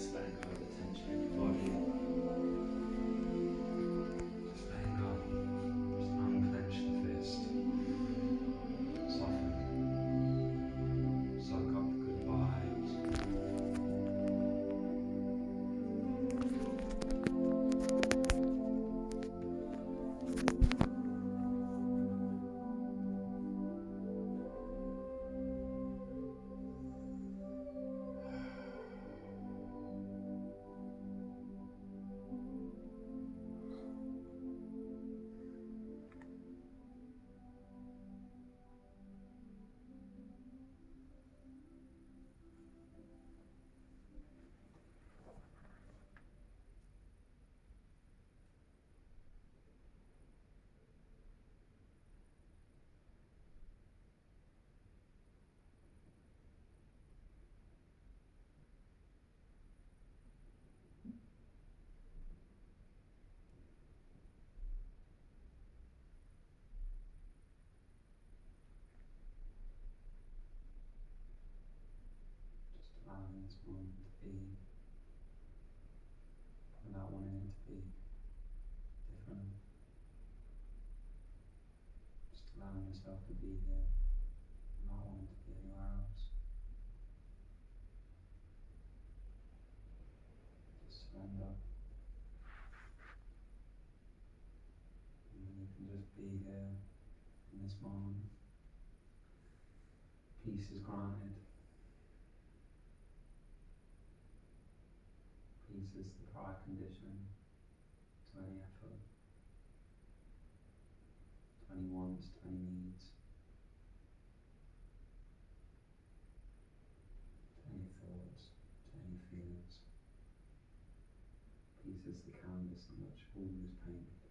Just letting go of the tension in your body. Just letting go. Just unclench the fist. Soften. Soak up the good vibes. Just allowing this moment to be without wanting it to be different. Just allowing yourself to be here without wanting to be anywhere else. Just surrender. And then you can just be here in this moment. Peace is granted. Peace is the prior condition to any effort, to any wants, to any needs, to any thoughts, to any feelings. Peace is the canvas on which all is painted.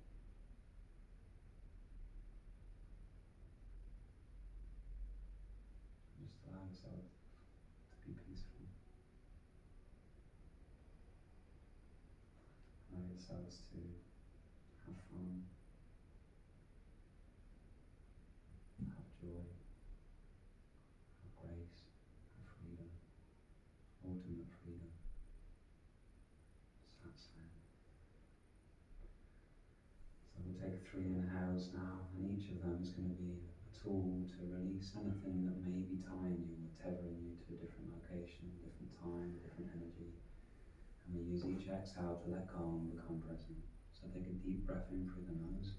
Just allow yourself to be peaceful. Allow yourselves to have fun, have joy, have grace, have freedom, ultimate freedom, Satsang. So we'll take 3 inhales now, and each of them is going to be a tool to release anything that may be tying you or tethering you to a different location, different time, different energy. And we use each exhale to let go and become present. So take a deep breath in through the nose,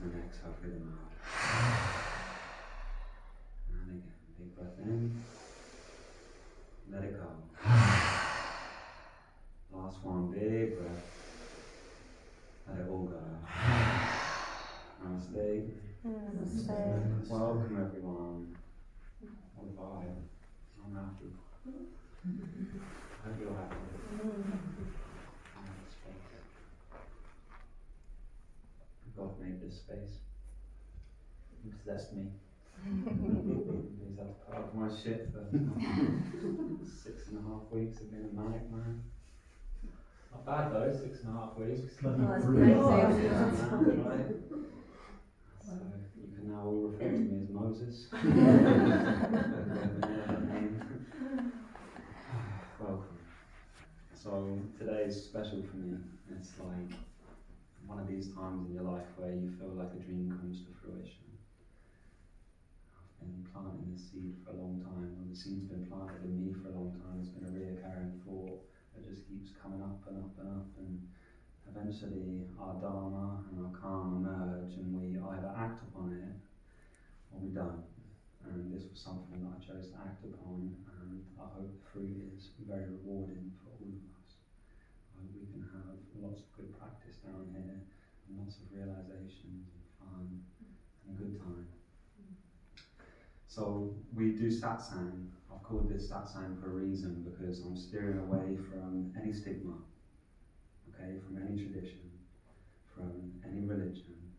and exhale through the mouth. And again, big breath in, let it go. Last one, big breath, let it all go. Namaste. Namaste. Welcome everyone. What a vibe. I'm happy. I hope you're happy. Space. God made this space. He possessed me. He's had to put up my shit for 6.5 weeks of being a manic man. Not bad though, 6.5 weeks. That's Right? So you can now all refer to me as Moses. Welcome. So today is special for me. It's like one of these times in your life where you feel like a dream comes to fruition. I've been planting this seed for a long time, or the seed's been planted in me for a long time. It's been a reoccurring thought that just keeps coming up and up and up, and eventually our Dharma and our Karma merge, and we either act upon it or we don't. And this was something that I chose to act upon, and I hope the fruit is very rewarding for all of us. I hope we can have lots of good practice down here, and lots of realizations and fun and a good time. So we do Satsang. I've called this Satsang for a reason, because I'm steering away from any stigma, okay, from any tradition, from any religion,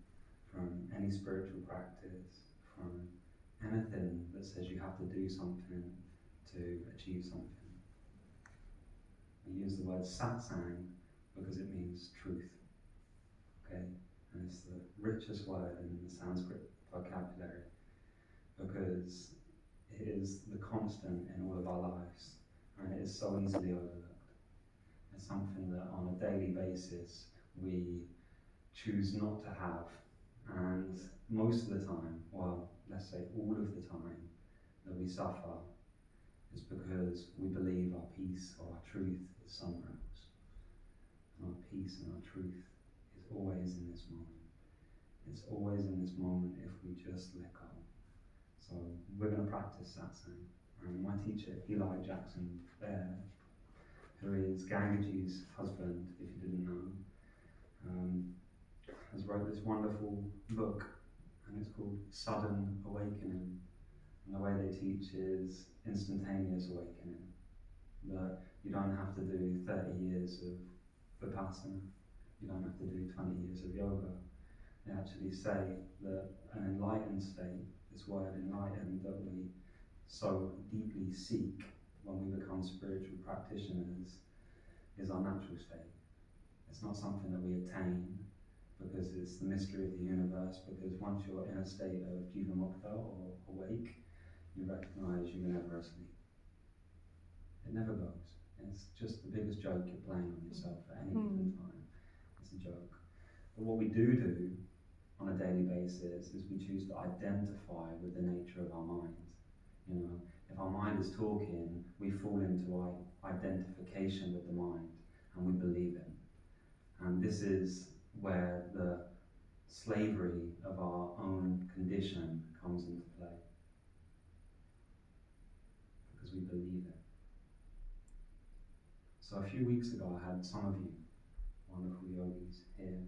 from any spiritual practice, from anything that says you have to do something to achieve something. We use the word Satsang because it means truth, okay? And it's the richest word in the Sanskrit vocabulary, because it is the constant in all of our lives. and it is so easily overlooked. It's something that on a daily basis we choose not to have, and most of the time, well, let's say all of the time, that we suffer is because we believe our peace or our truth is somewhere else. And our peace and our truth is always in this moment. It's always in this moment if we just let go. So we're going to practice Satsang. And my teacher, Eli Jackson Baird, who is Gangaji's husband, if you didn't know, has wrote this wonderful book, and it's called Sudden Awakening. And the way they teach is instantaneous awakening. That you don't have to do 30 years of Vipassana, you don't have to do 20 years of yoga. They actually say that an enlightened state, this word enlightened that we so deeply seek when we become spiritual practitioners, is our natural state. It's not something that we attain because it's the mystery of the universe, because once you're in a state of jivamukta or awake, you recognize you were never asleep. It never goes. It's just the biggest joke you're playing on yourself at any given time. It's a joke. But what we do on a daily basis is we choose to identify with the nature of our mind. You know, if our mind is talking, we fall into our identification with the mind and we believe it. And this is where the slavery of our own condition comes into play. Because we believe it. So a few weeks ago I had some of you, wonderful yogis, here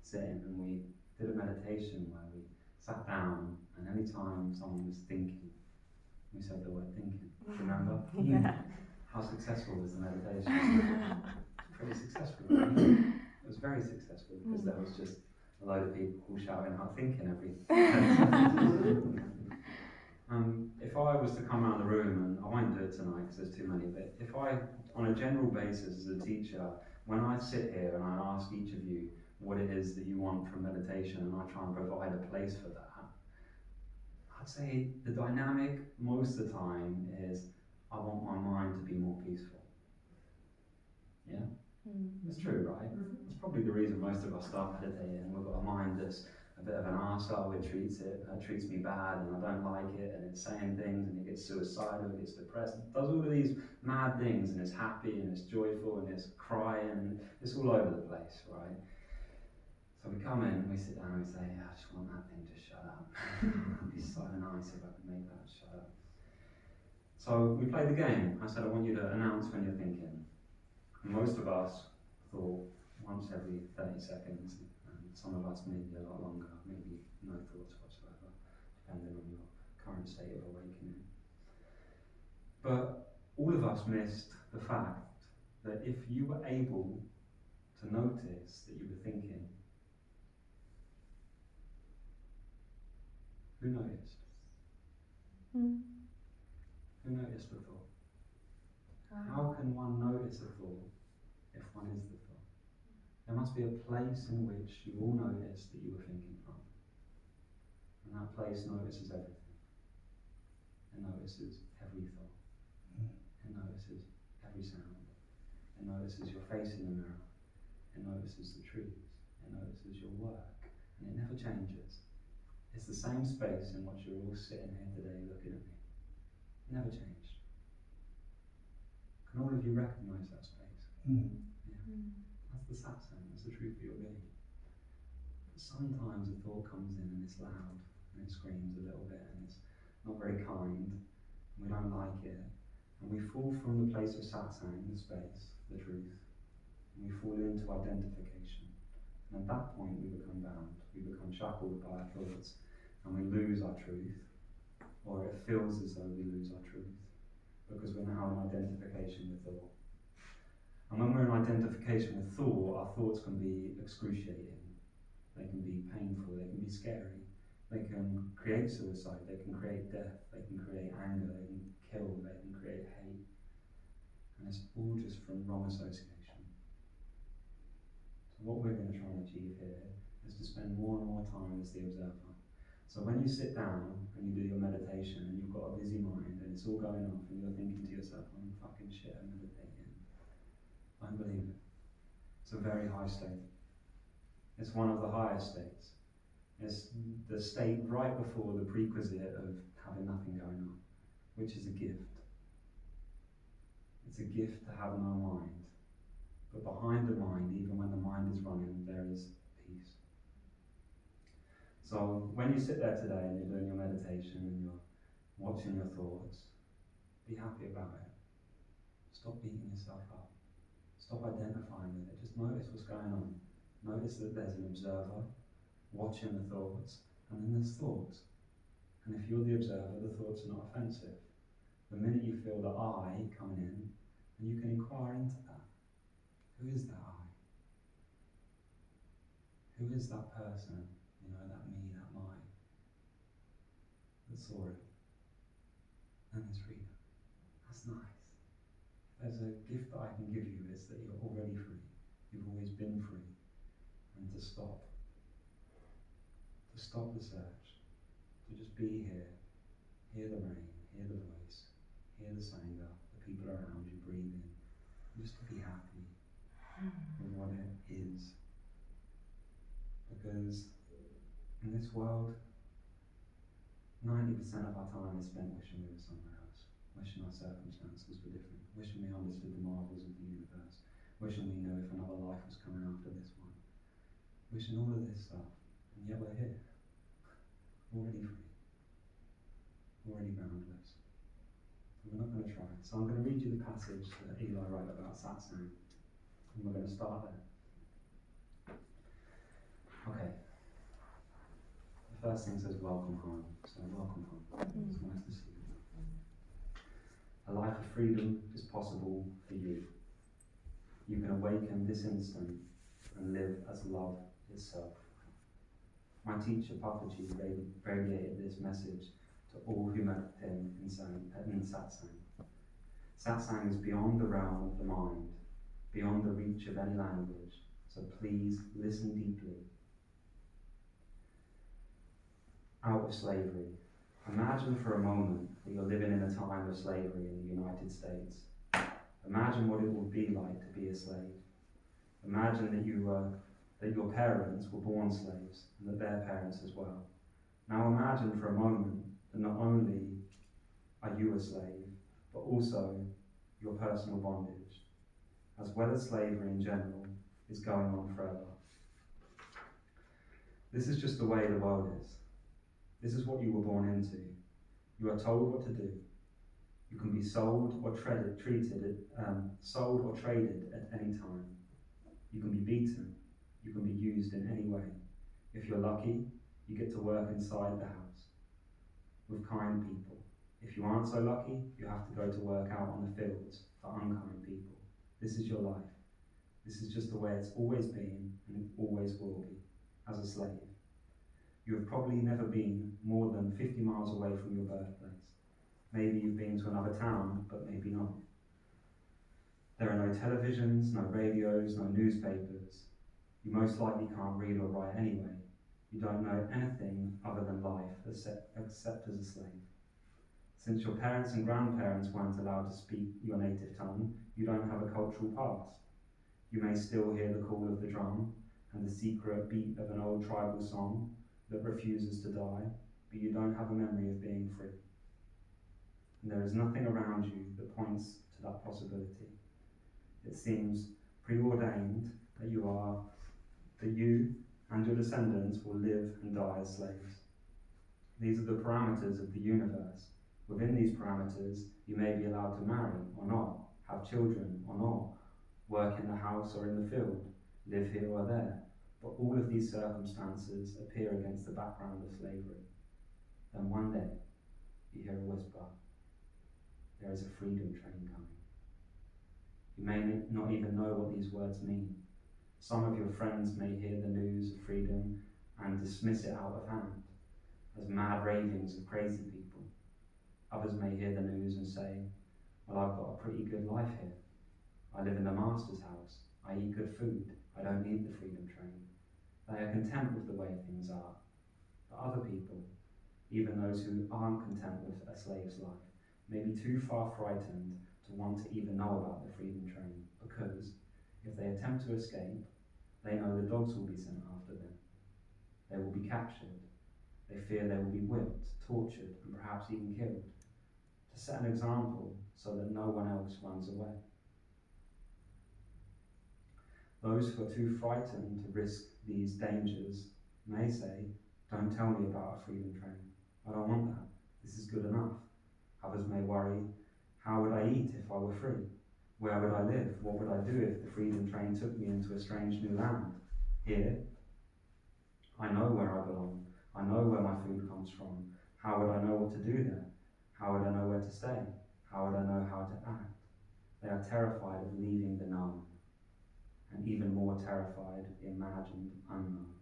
sitting, and we did a meditation where we sat down, and any time someone was thinking, we said the word thinking. Do you remember? Yeah. How successful was the meditation? Pretty successful, right? It was very successful because there was just a load of people all shouting out thinking every 10 seconds. If I was to come around the room, and I won't do it tonight because there's too many, but if I, on a general basis as a teacher, when I sit here and I ask each of you what it is that you want from meditation and I try and provide a place for that, I'd say the dynamic most of the time is I want my mind to be more peaceful. Yeah? It's true, right? It's probably the reason most of us start meditating. We've got a mind that's a bit of an arsehole, it treats me bad and I don't like it, and it's saying things and it gets suicidal, it gets depressed, it does all of these mad things, and it's happy and it's joyful and it's crying and it's all over the place, right? So we come in, we sit down and we say, I just want that thing to shut up. It'd be so nice if I could make that shut up. So we played the game. I said, I want you to announce when you're thinking. Most of us thought once every 30 seconds, and some of us maybe a lot longer, maybe no thoughts whatsoever, depending on your current state of awakening. But all of us missed the fact that if you were able to notice that you were thinking, who noticed? Who noticed the thought? How can one notice a thought if one is the thought? There must be a place in which you all noticed that you were thinking from. And that place notices everything. It notices every thought. It notices every sound. It notices your face in the mirror. It notices the trees. It notices your work. And it never changes. It's the same space in which you're all sitting here today looking at me. It never changed. Can all of you recognise that space? Yeah. That's the satsang, that's the truth of your being. But sometimes a thought comes in and it's loud, and it screams a little bit, and it's not very kind, and we don't like it, and we fall from the place of satsang, the space, the truth, and we fall into identification. And at that point we become bound, we become shackled by our thoughts, and we lose our truth, or it feels as though we lose our truth, because we're now in identification with thought. And when we're in identification with thought, our thoughts can be excruciating, they can be painful, they can be scary, they can create suicide, they can create death, they can create anger, they can kill, they can create hate. And it's all just from wrong association. So what we're going to try and achieve here is to spend more and more time as the observer. So when you sit down and you do your meditation and you've got a busy mind and it's all going off, and you're thinking to yourself, I'm fucking shit, I'm meditating. Don't believe it. It's a very high state. It's one of the highest states. It's the state right before the prerequisite of having nothing going on, which is a gift. It's a gift to have no mind. But behind the mind, even when the mind is running, there is peace. So when you sit there today and you're doing your meditation and you're watching your thoughts, be happy about it. Stop beating yourself up. Stop identifying with it. Just notice what's going on. Notice that there's an observer watching the thoughts, and then there's thoughts. And if you're the observer, the thoughts are not offensive. The minute you feel the I coming in, and you can inquire into that. Who is that I? Who is that person? That me, that mine, that saw it. And there's freedom. That's nice. There's a gift that I can give you, is that you're already free. You've always been free. And to stop the search, to just be here, hear the rain, hear the voice, hear the Sangha, the people around you breathing, just to be happy with what it is. Because in this world, 90% of our time is spent wishing we were somewhere else, wishing our circumstances were different, wishing we understood the marvels of the universe, wishing we knew if another life was coming after this one, wishing all of this stuff, and yet we're here, already free, already boundless. And we're not going to try. So I'm going to read you the passage that Eli wrote about Satsang, and we're going to start there. Okay. The first thing says, welcome home. So welcome home. It's nice to see you. A life of freedom is possible for you. You can awaken this instant and live as love itself. My teacher Papaji radiated this message to all who met him in Satsang. Satsang is beyond the realm of the mind, beyond the reach of any language, so please listen deeply. Out of slavery. Imagine for a moment that you're living in a time of slavery in the United States. Imagine what it would be like to be a slave. Imagine that your parents were born slaves, and that their parents as well. Now imagine for a moment that not only are you a slave, but also your personal bondage, as well as slavery in general, is going on forever. This is just the way the world is. This is what you were born into. You are told what to do. You can be sold or traded at any time. You can be beaten. You can be used in any way. If you're lucky, you get to work inside the house with kind people. If you aren't so lucky, you have to go to work out on the fields for unkind people. This is your life. This is just the way it's always been, and it always will be, as a slave. You have probably never been more than 50 miles away from your birthplace. Maybe you've been to another town, but maybe not. There are no televisions, no radios, no newspapers. You most likely can't read or write anyway. You don't know anything other than life except as a slave. Since your parents and grandparents weren't allowed to speak your native tongue, you don't have a cultural past. You may still hear the call of the drum and the secret beat of an old tribal song that refuses to die, but you don't have a memory of being free. And there is nothing around you that points to that possibility. It seems preordained that you and your descendants will live and die as slaves. These are the parameters of the universe. Within these parameters, you may be allowed to marry or not, have children or not, work in the house or in the field, live here or there. But all of these circumstances appear against the background of slavery. Then one day, you hear a whisper. There is a freedom train coming. You may not even know what these words mean. Some of your friends may hear the news of freedom and dismiss it out of hand as mad ravings of crazy people. Others may hear the news and say, well, I've got a pretty good life here. I live in the master's house. I eat good food. I don't need the freedom train. They are content with the way things are. But other people, even those who aren't content with a slave's life, may be too far frightened to want to even know about the freedom train, because if they attempt to escape, they know the dogs will be sent after them. They will be captured. They fear they will be whipped, tortured, and perhaps even killed, to set an example so that no one else runs away. Those who are too frightened to risk these dangers may say, "Don't tell me about a freedom train. I don't want that. This is good enough." Others may worry, "How would I eat if I were free? Where would I live? What would I do if the freedom train took me into a strange new land? Here, I know where I belong. I know where my food comes from. How would I know what to do there? How would I know where to stay? How would I know how to act?" They are terrified of leaving the known, and even more terrified of the imagined unknown.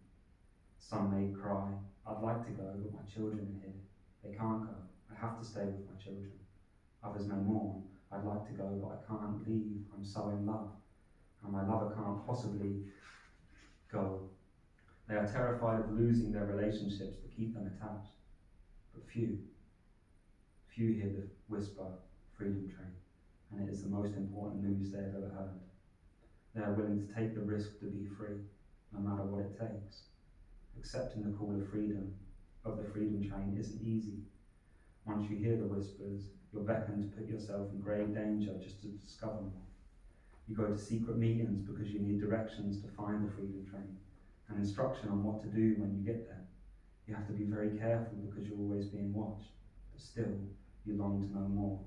Some may cry, "I'd like to go, but my children are here. They can't go. I have to stay with my children." Others may mourn, "I'd like to go, but I can't leave. I'm so in love, and my lover can't possibly go." They are terrified of losing their relationships that keep them attached. But few hear the whisper, "Freedom train," and it is the most important news they have ever heard. They are willing to take the risk to be free, no matter what it takes. Accepting the call of freedom, of the freedom train, isn't easy. Once you hear the whispers, you're beckoned to put yourself in grave danger just to discover more. You go to secret meetings because you need directions to find the freedom train, and instruction on what to do when you get there. You have to be very careful because you're always being watched, but still, you long to know more.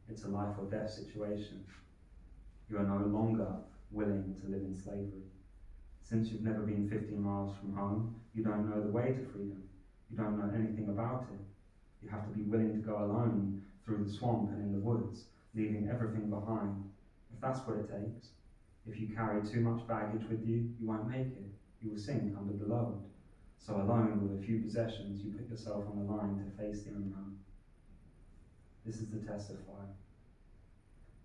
It's a life or death situation. You are no longer willing to live in slavery. Since you've never been 15 miles from home, you don't know the way to freedom. You don't know anything about it. You have to be willing to go alone through the swamp and in the woods, leaving everything behind, if that's what it takes. If you carry too much baggage with you, you won't make it. You will sink under the load. So alone with a few possessions, you put yourself on the line to face the unknown. This is the test of fire.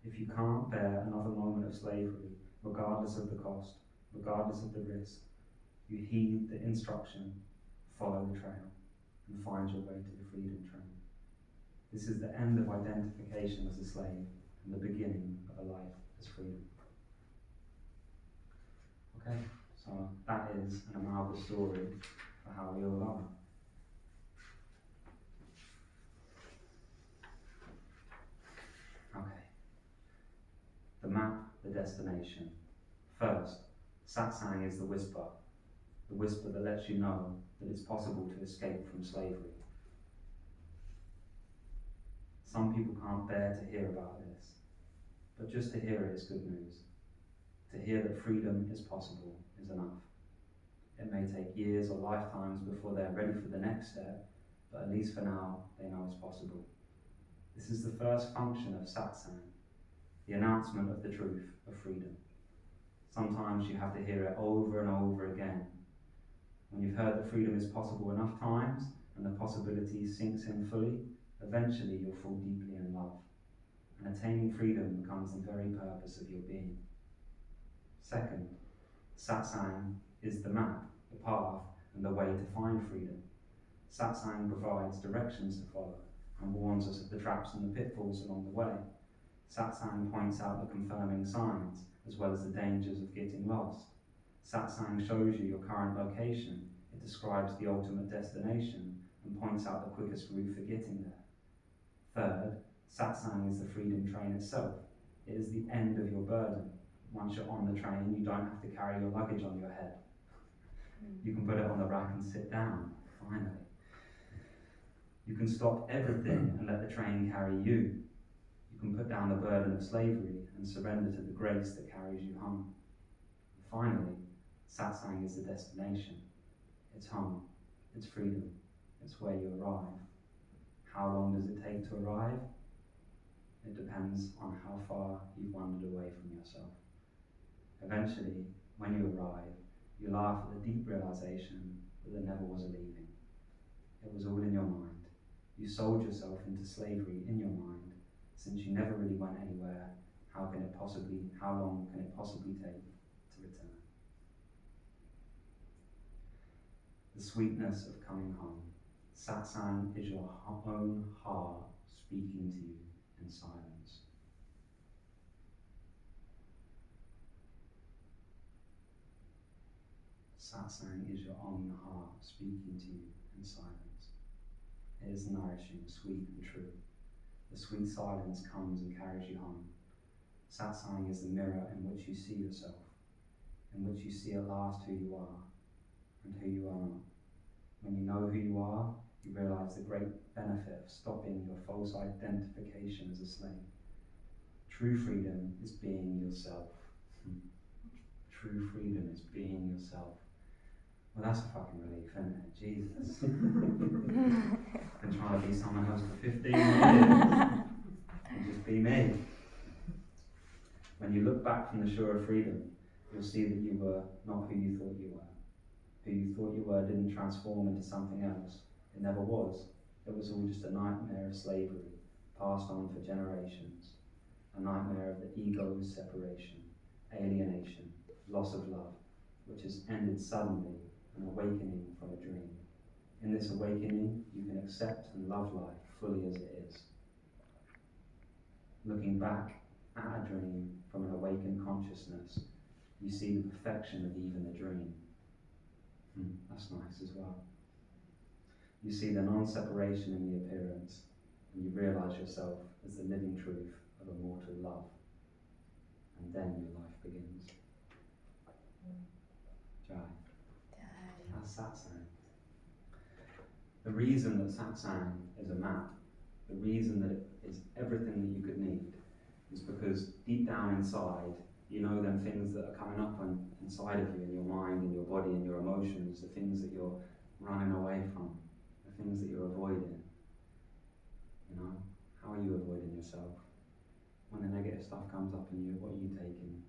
If you can't bear another moment of slavery, regardless of the cost, regardless of the risk, you heed the instruction, follow the trail, and find your way to the freedom train. This is the end of identification as a slave and the beginning of a life as freedom. Okay, so that is an amalgam story for how we all are. Okay. The map, the destination. First, Satsang is the whisper that lets you know that it's possible to escape from slavery. Some people can't bear to hear about this, but just to hear it is good news. To hear that freedom is possible is enough. It may take years or lifetimes before they're ready for the next step, but at least for now, they know it's possible. This is the first function of Satsang, the announcement of the truth of freedom. Sometimes you have to hear it over and over again. When you've heard that freedom is possible enough times, and the possibility sinks in fully, eventually you'll fall deeply in love, and attaining freedom becomes the very purpose of your being. Second, Satsang is the map, the path, and the way to find freedom. Satsang provides directions to follow and warns us of the traps and the pitfalls along the way. Satsang points out the confirming signs, as well as the dangers of getting lost. Satsang shows you your current location. It describes the ultimate destination and points out the quickest route for getting there. Third, Satsang is the freedom train itself. It is the end of your burden. Once you're on the train, you don't have to carry your luggage on your head. You can put it on the rack and sit down, finally. You can stop everything and let the train carry you. You can put down the burden of slavery and surrender to the grace that carries you home. And finally, Satsang is the destination. It's home. It's freedom. It's where you arrive. How long does it take to arrive? It depends on how far you've wandered away from yourself. Eventually, when you arrive, you laugh at the deep realization that there never was a leaving. It was all in your mind. You sold yourself into slavery in your mind. Since you never really went anywhere, how long can it possibly take to return? The sweetness of coming home. Satsang is your own heart speaking to you. in silence. Satsang is your own heart speaking to you in silence. It is nourishing, sweet and true. The sweet silence comes and carries you home. Satsang is the mirror in which you see yourself, in which you see at last who you are and who you are not. When you know who you are, you realize the great benefit of stopping your false identification as a slave. True freedom is being yourself. True freedom is being yourself. Well, that's a fucking relief, isn't it? Jesus. Been trying to be someone else for 15 years. And just be me. When you look back from the shore of freedom, you'll see that you were not who you thought you were. Who you thought you were didn't transform into something else. It never was. It was all just a nightmare of slavery, passed on for generations. A nightmare of the ego's separation, alienation, loss of love, which has ended suddenly, an awakening from a dream. In this awakening, you can accept and love life fully as it is. Looking back at a dream from an awakened consciousness, you see the perfection of even the dream. That's nice as well. You see the non-separation in the appearance, and you realize yourself as the living truth of immortal love. And then your life begins. Jai. That's Satsang. The reason that Satsang is a map, the reason that it is everything that you could need, is because deep down inside, you know them things that are coming up inside of you, in your mind, in your body, in your emotions, the things that you're running away from, the things that you're avoiding. You know, how are you avoiding yourself? When the negative stuff comes up in you, what are you taking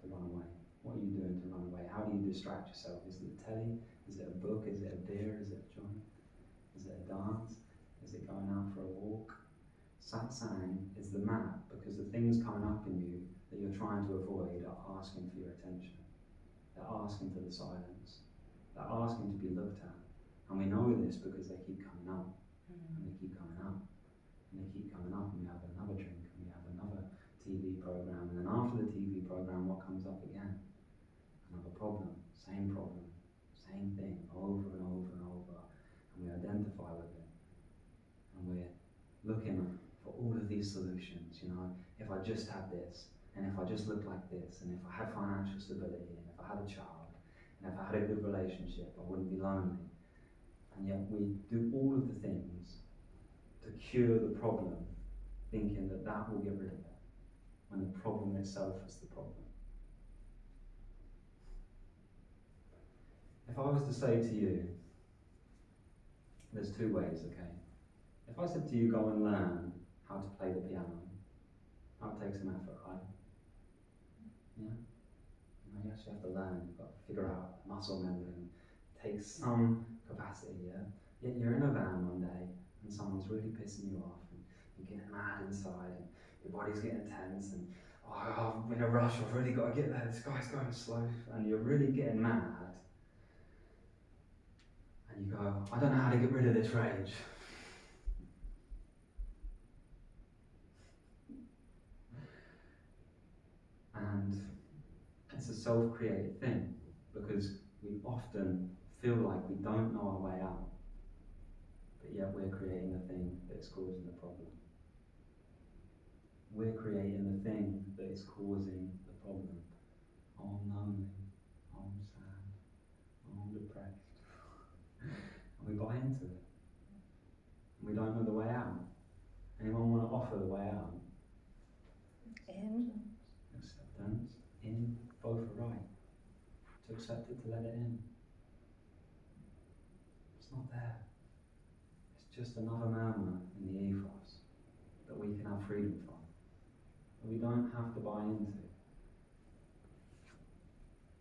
to run away? What are you doing to run away? How do you distract yourself? Is it the telly? Is it a book? Is it a beer? Is it a joint? Is it a dance? Is it going out for a walk? Satsang is the map, because the things coming up in you that you're trying to avoid are asking for your attention. They're asking for the silence. They're asking to be looked at. And we know this because they keep coming up. And they keep coming up. And they keep coming up, and we have another drink, and we have another TV program, and then after the TV program, what comes up again? Another problem, same thing, over and over and over, and we identify with it, and we're looking for all of these solutions. You know, if I just had this, and if I just looked like this, and if I had financial stability, and if I had a child, and if I had a good relationship, I wouldn't be lonely. And yet we do all of the things to cure the problem, thinking that that will get rid of it, when the problem itself is the problem. If I was to say to you, there's two ways, okay? If I said to you, go and learn how to play the piano, that would take some effort, right? Yeah? You actually have to learn, you've got to figure out muscle memory, it takes some capacity, yeah? Yet you're in a van one day, and someone's really pissing you off, and you're getting mad inside, and your body's getting tense, and oh, I'm in a rush, I've really got to get there, this guy's going slow, and you're really getting mad. And you go, I don't know how to get rid of this rage. And it's a self-created thing, because we often feel like we don't know our way out, but yet we're creating the thing that is causing the problem. We're creating the thing that is causing the problem. Oh, I'm lonely, oh, I'm sad, oh, I'm depressed. And we buy into it. And we don't know the way out. Anyone want to offer the way out? In. Acceptance. In. Both are right. To accept it, to let it in. It's not there. It's just another murmur in the ethos that we can have freedom from. That we don't have to buy into.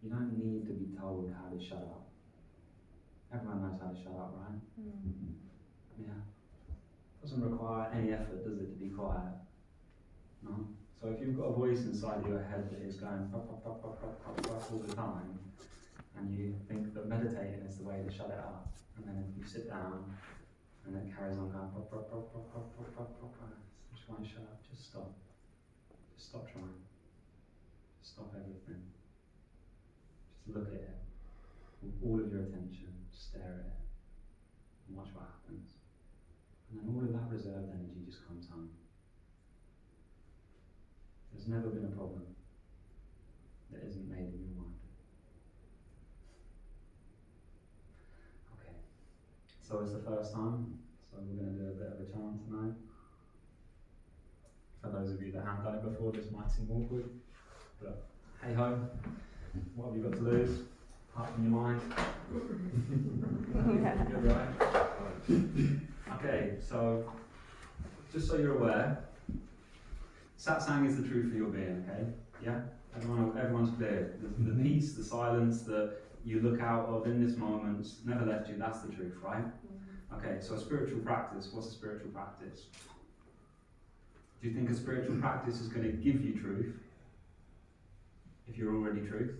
You don't need to be told how to shut up. Everyone knows how to shut up, right? Yeah. Doesn't require any effort, does it, to be quiet? No? So if you've got a voice inside your head that is going pop, pop, pop, pop, pop, pop, pop all the time, and you think that meditating is the way to shut it up, and then you sit down, and it carries on going pop, pop, pop, pop, pop, pop, pop, pop, pop, just want to shut up, just stop trying. Stop everything. Just look at it with all of your attention. Stare at it and watch what happens. And then all of that reserved energy just comes home. There's never been a problem that isn't made in your mind. Okay, so it's the first time, so we're going to do a bit of a chant tonight. For those of you that haven't done it before, this might seem awkward, but hey ho, what have you got to lose? Apart from your mind. You're right. Okay, so just so you're aware, Satsang is the truth of your being, okay? Yeah? Everyone's clear. The peace, the silence that you look out of in this moment never left you, that's the truth, right? Okay, so a spiritual practice, what's a spiritual practice? Do you think a spiritual practice is going to give you truth if you're already truth?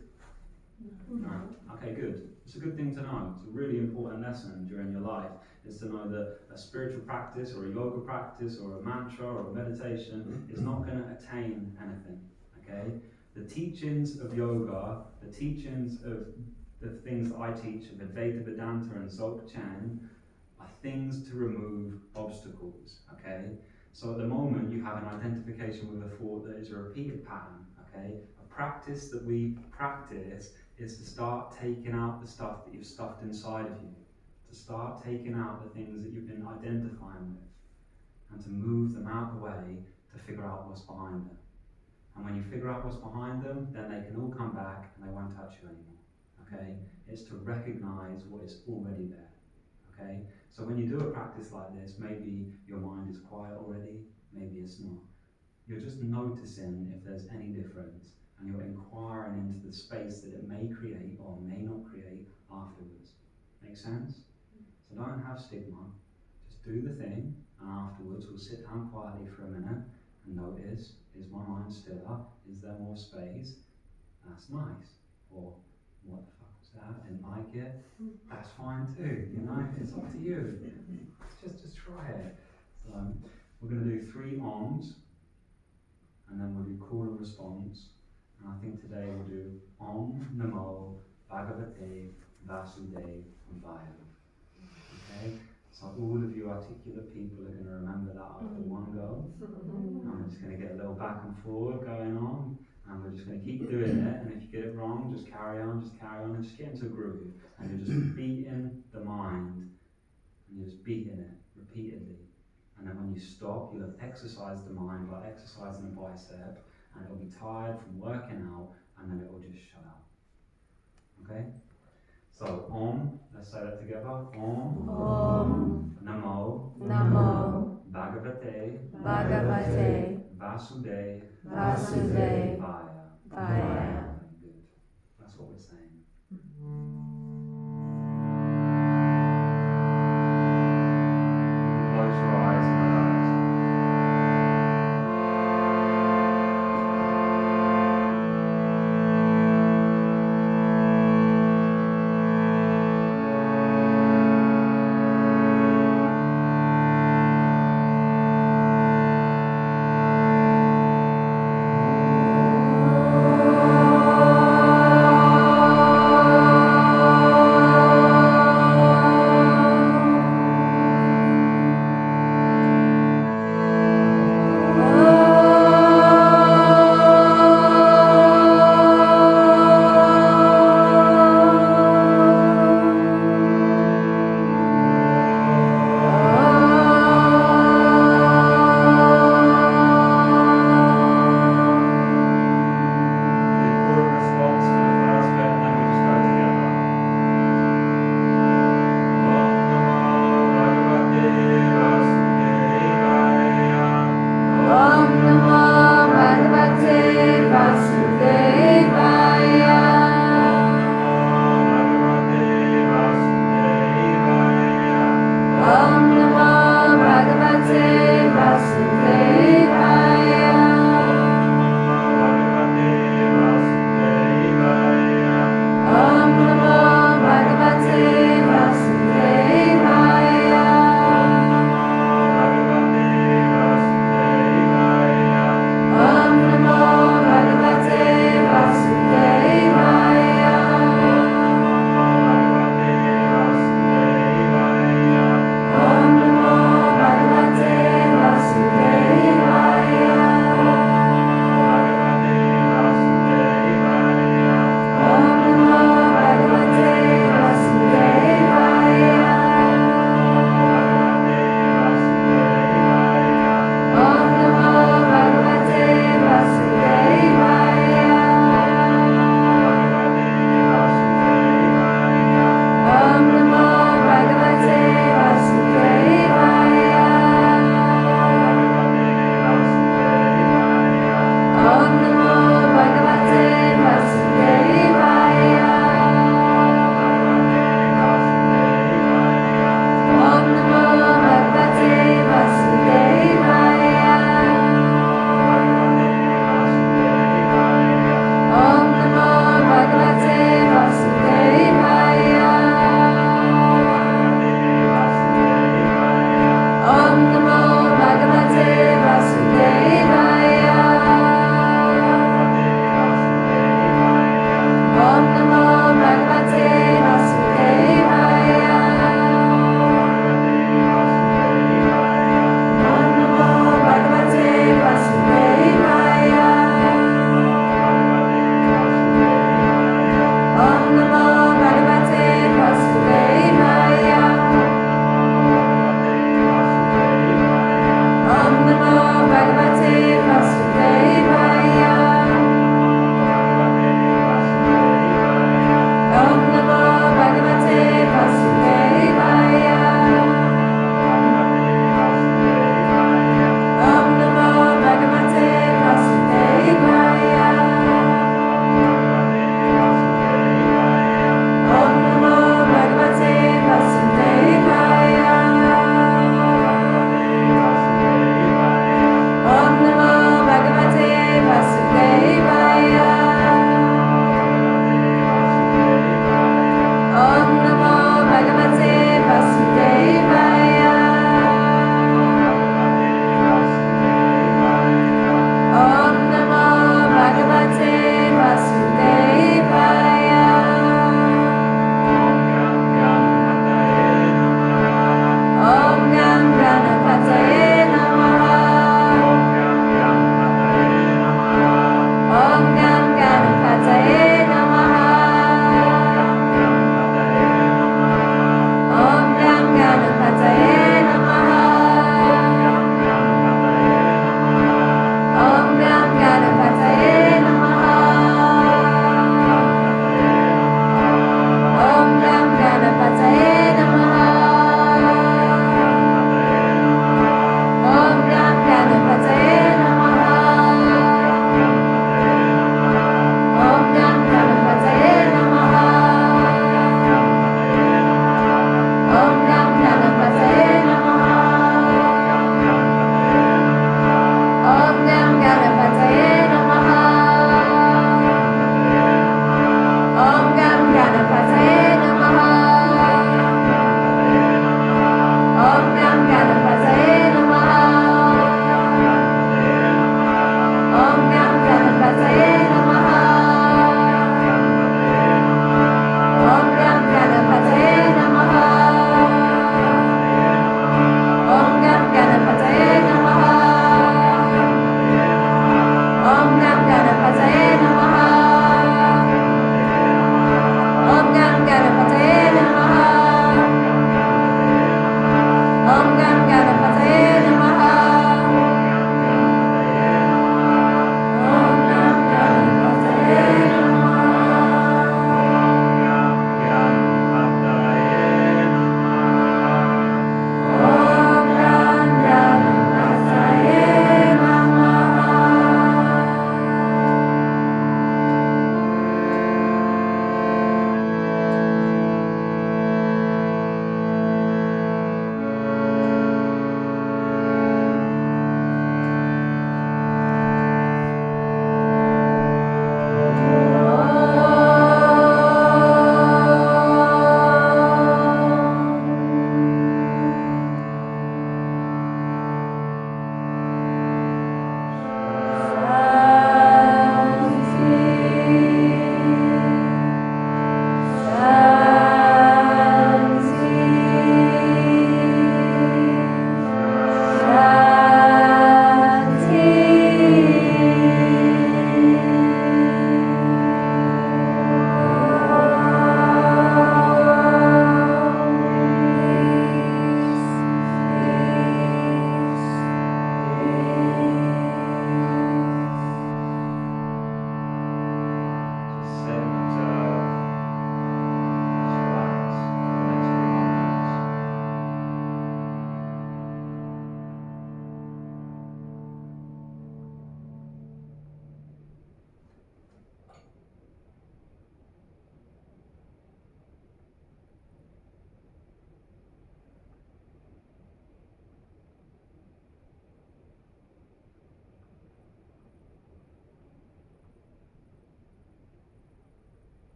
No. Okay, good. It's a good thing to know. It's a really important lesson during your life, is to know that a spiritual practice or a yoga practice or a mantra or a meditation is not going to attain anything. Okay? The teachings of yoga, the teachings of the things that I teach of Advaita Vedanta and Dzogchen are things to remove obstacles. Okay? So at the moment you have an identification with a thought that is a repeated pattern. Okay? A practice that we practice is to start taking out the stuff that you've stuffed inside of you, to start taking out the things that you've been identifying with, and to move them out of the way to figure out what's behind them. And when you figure out what's behind them, then they can all come back and they won't touch you anymore. Okay? It's to recognize what is already there. Okay? So when you do a practice like this, maybe your mind is quiet already, maybe it's not. You're just noticing if there's any difference, and you're inquiring into the space that it may create or may not create afterwards. Make sense? So don't have stigma. Just do the thing, and afterwards we'll sit down quietly for a minute and notice, is my mind stiller? Is there more space? That's nice. Or, what the fuck was that? Didn't like it? That's fine too, you know? It's up to you. Just try it. So we're going to do 3 Oms, and then we'll do call and response. And I think today we'll do Om Namo Bhagavate Vasudevaya. Okay? So all of you articulate people are going to remember that after one go. And we're just going to get a little back and forward going on. And we're just going to keep doing it. And if you get it wrong, just carry on, and just get into a groove. And you're just beating the mind. And you're just beating it repeatedly. And then when you stop, you'll have exercised the mind by exercising the bicep. And it'll be tired from working out, and then it will just shut up. Okay? So, Om, let's say that together. Om Namo Bhagavate Vasudevaya. Good. That's what we're saying. Close your eyes and relax.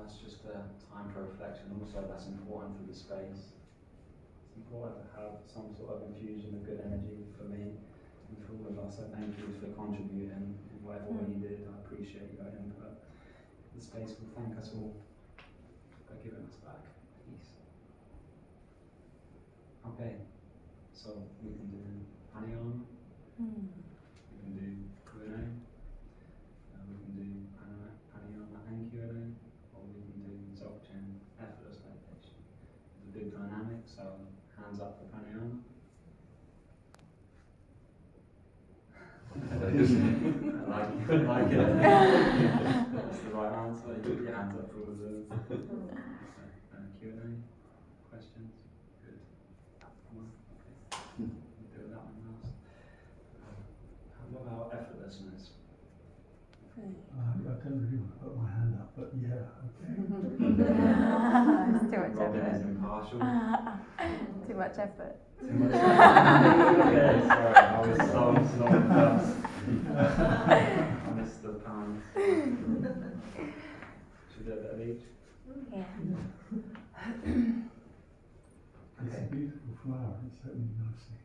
that's just a time for reflection. Also, that's important for the space. It's important to have some sort of infusion of good energy for me and for all of us. So thank you for contributing in whatever way you did. I appreciate your input. The space will thank us all by giving us back peace. Okay, so we can do pranayama, we can do Q&A, we can do pranayama and Q&A, or we can do Dzogchen, effortless meditation. It's a big dynamic, so hands up for pranayama. I like it. That's the right answer. You put your hands up for all of them. Q&A, questions? Good. One, okay. We'll do that one last. What about effortlessness? I don't really want to put my hand up, but yeah, okay. It's too much Robin effort. is impartial. Too much effort. Too much effort. Okay, sorry, I was so impressed. I missed the puns. Should we do a bit of each? Yeah. It's a beautiful flower, it's opening nicely.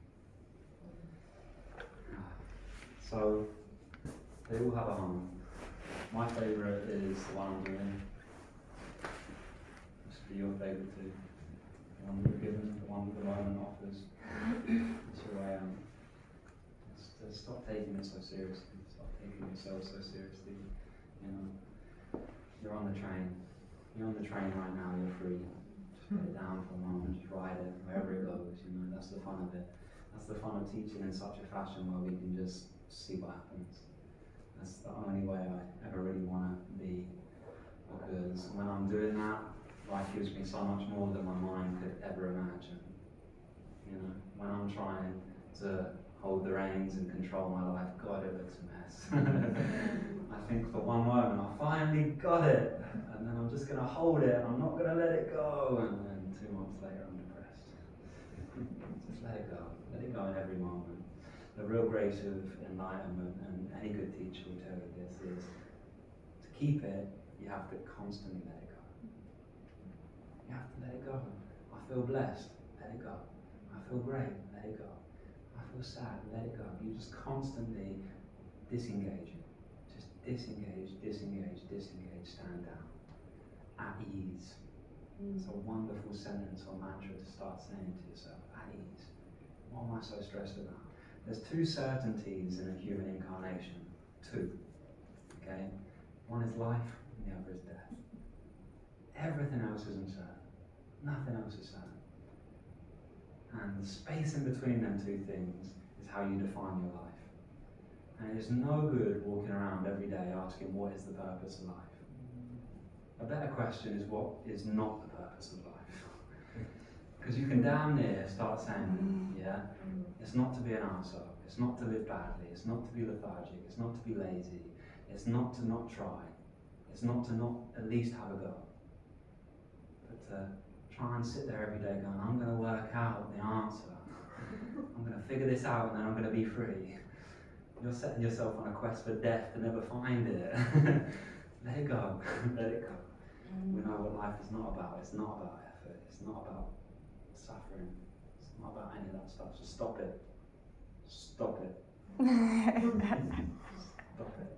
So, they all have a home. My favourite is the one I'm doing. This would be your favourite too. The one that you're given, the one that the moment offers. That's who I am. Just stop taking it so seriously. Stop taking yourself so seriously. You know, you're on the train. You're on the train right now, you're free. Just put it down for a moment, just ride it, wherever it goes, you know, that's the fun of it. That's the fun of teaching in such a fashion where we can just see what happens. That's the only way I ever really want to be, because when I'm doing that, life gives me so much more than my mind could ever imagine. You know, when I'm trying to hold the reins and control my life, God, it looks a mess. I think for one moment, I finally got it, and then I'm just going to hold it, and I'm not going to let it go, and then 2 months later I'm depressed. Just let it go in every moment. The real grace of enlightenment, and any good teacher will tell you this, is to keep it, you have to constantly let it go. You have to let it go. I feel blessed, let it go. I feel great, let it go. I feel sad, let it go. You just constantly disengage it. Just disengage, stand down. At ease. It's a wonderful sentence or mantra to start saying to yourself, at ease. What am I so stressed about? There's 2 certainties in a human incarnation. 2. Okay? One is life and the other is death. Everything else is uncertain. Nothing else is certain. And the space in between them 2 things is how you define your life. And it is no good walking around every day asking what is the purpose of life. A better question is what is not the purpose of life. Because you can damn near start saying, yeah, it's not to be an arsehole, it's not to live badly, it's not to be lethargic, it's not to be lazy, it's not to not try, it's not to not at least have a go. But to try and sit there every day going, I'm going to work out the answer, I'm going to figure this out and then I'm going to be free. You're setting yourself on a quest for death to never find it. Let it go, let it go. We know what life is not about. It's not about effort, it's not about suffering, it's not about any of that stuff. So stop it. Stop it. Stop it.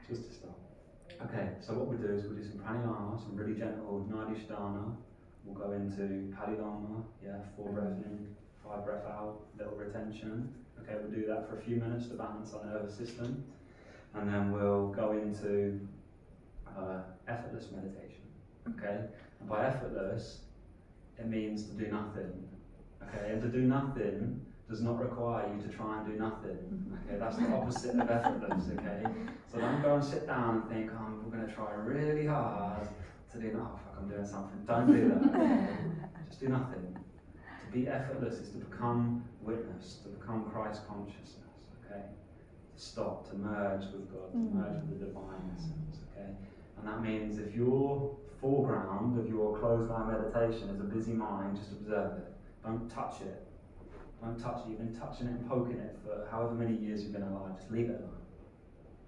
Just to stop. Okay, so what we'll do is we'll do some pranayama, some really gentle nadi sthana. We'll go into padilama, 4 breath in, 5 breath out, little retention. Okay, we'll do that for a few minutes to balance our nervous system. And then we'll go into effortless meditation. Okay, and by effortless, it means to do nothing. Okay, and to do nothing does not require you to try and do nothing. Okay, that's the opposite of effortless. Okay, so don't go and sit down and think, oh, we're going to try really hard to do nothing. Fuck, I'm doing something. Don't do that. Okay? Just do nothing. To be effortless is to become witness, to become Christ consciousness. Okay, to stop, to merge with God, to merge with the divine essence. Okay, and that means if your foreground of your closed eye meditation is a busy mind, just observe it. Don't touch it. Don't touch it. You've been touching it and poking it for however many years you've been alive. Just leave it alone.